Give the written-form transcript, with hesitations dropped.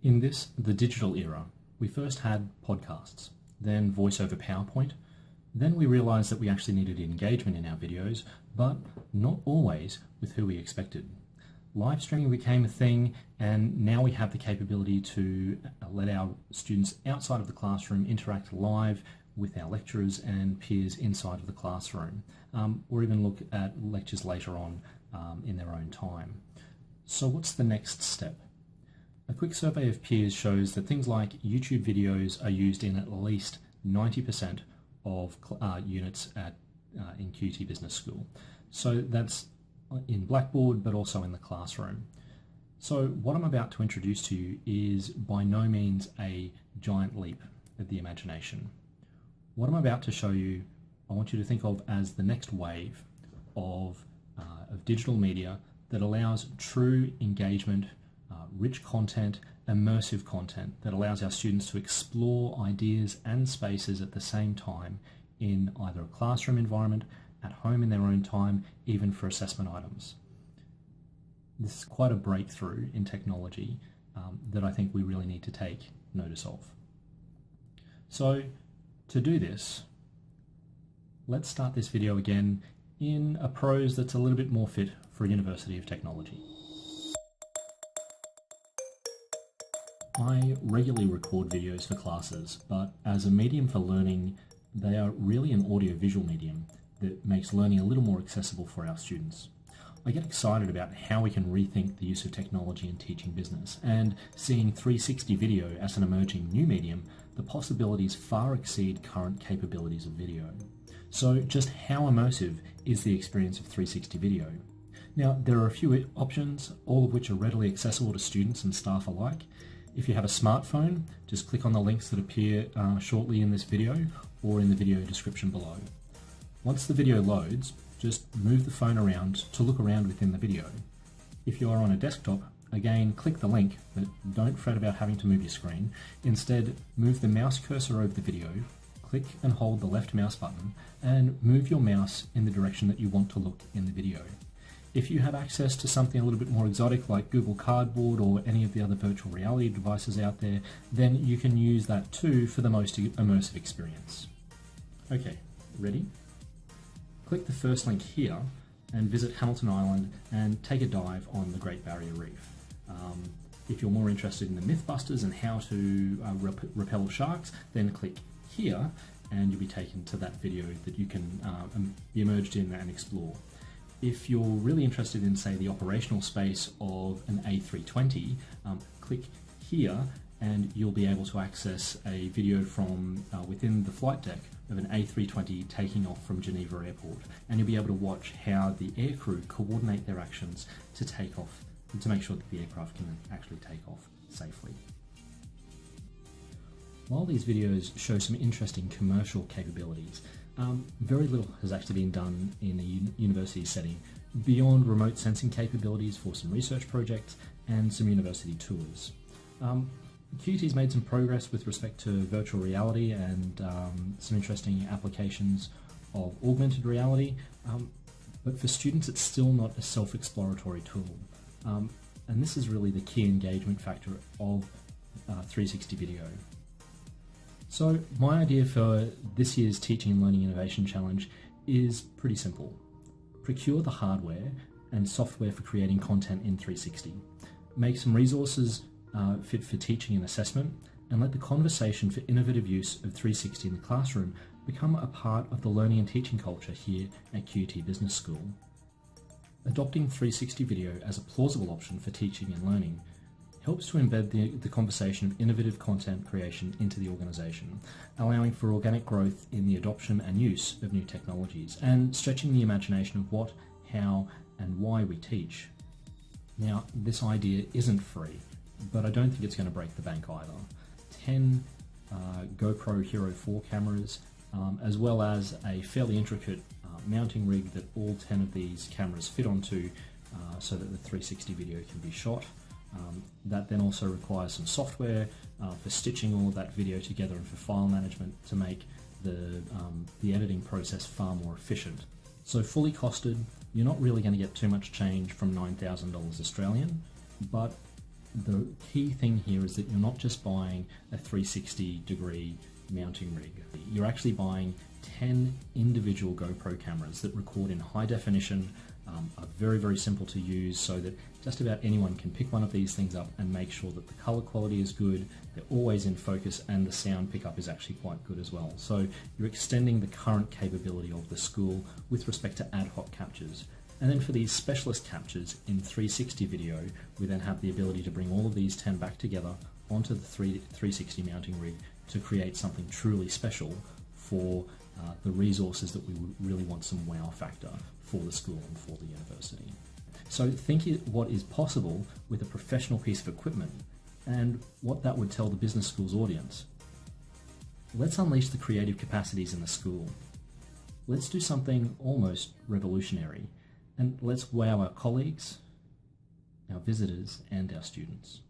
In this, the digital era, we first had podcasts, then voice over PowerPoint. Then we realized that we actually needed engagement in our videos, but not always with who we expected. Live streaming became a thing, and now we have the capability to let our students outside of the classroom interact live with our lecturers and peers inside of the classroom, or even look at lectures later on in their own time. So what's the next step? A quick survey of peers shows that things like YouTube videos are used in at least 90% of units in QUT Business School. So that's in Blackboard, but also in the classroom. So what I'm about to introduce to you is by no means a giant leap of the imagination. What I'm about to show you, I want you to think of as the next wave of digital media that allows true engagement, rich content, immersive content that allows our students to explore ideas and spaces at the same time in either a classroom environment, at home in their own time, even for assessment items. This is quite a breakthrough in technology that I think we really need to take notice of. So to do this, let's start this video again in a prose that's a little bit more fit for a University of Technology. I regularly record videos for classes, but as a medium for learning, they are really an audio-visual medium that makes learning a little more accessible for our students. I get excited about how we can rethink the use of technology in teaching business, and seeing 360 video as an emerging new medium, the possibilities far exceed current capabilities of video. So just how immersive is the experience of 360 video? Now, there are a few options, all of which are readily accessible to students and staff alike. If you have a smartphone, just click on the links that appear shortly in this video or in the video description below. Once the video loads, just move the phone around to look around within the video. If you are on a desktop, again, click the link, but don't fret about having to move your screen. Instead, move the mouse cursor over the video, click and hold the left mouse button, and move your mouse in the direction that you want to look in the video. If you have access to something a little bit more exotic like Google Cardboard or any of the other virtual reality devices out there, then you can use that too for the most immersive experience. Okay, ready? Click the first link here and visit Hamilton Island and take a dive on the Great Barrier Reef. If you're more interested in the Mythbusters and how to repel sharks, then click here and you'll be taken to that video that you can be immersed in and explore. If you're really interested in, say, the operational space of an A320, click here and you'll be able to access a video from within the flight deck of an A320 taking off from Geneva Airport, and you'll be able to watch how the aircrew coordinate their actions to take off and to make sure that the aircraft can actually take off safely. While these videos show some interesting commercial capabilities, very little has actually been done in a university setting beyond remote sensing capabilities for some research projects and some university tours. QUT's made some progress with respect to virtual reality and some interesting applications of augmented reality, but for students it's still not a self-exploratory tool. And this is really the key engagement factor of 360 video. So my idea for this year's Teaching and Learning Innovation Challenge is pretty simple. Procure the hardware and software for creating content in 360. Make some resources fit for teaching and assessment, and let the conversation for innovative use of 360 in the classroom become a part of the learning and teaching culture here at QUT Business School. Adopting 360 video as a plausible option for teaching and learning helps to embed the conversation of innovative content creation into the organisation, allowing for organic growth in the adoption and use of new technologies, and stretching the imagination of what, how, and why we teach. Now, this idea isn't free, but I don't think it's going to break the bank either. 10 GoPro Hero 4 cameras, as well as a fairly intricate mounting rig that all 10 of these cameras fit onto so that the 360 video can be shot. That then also requires some software for stitching all of that video together and for file management to make the editing process far more efficient. So fully costed, you're not really going to get too much change from $9,000 Australian, but the key thing here is that you're not just buying a 360-degree mounting rig. You're actually buying 10 individual GoPro cameras that record in high definition, are very, very simple to use, so that just about anyone can pick one of these things up and make sure that the color quality is good, they're always in focus, and the sound pickup is actually quite good as well. So you're extending the current capability of the school with respect to ad hoc captures. And then for these specialist captures in 360 video, we then have the ability to bring all of these 10 back together onto the 360 mounting rig to create something truly special for the resources that we would really want some wow factor for the school and for the university. So think what is possible with a professional piece of equipment and what that would tell the business school's audience. Let's unleash the creative capacities in the school. Let's do something almost revolutionary, and let's wow our colleagues, our visitors, and our students.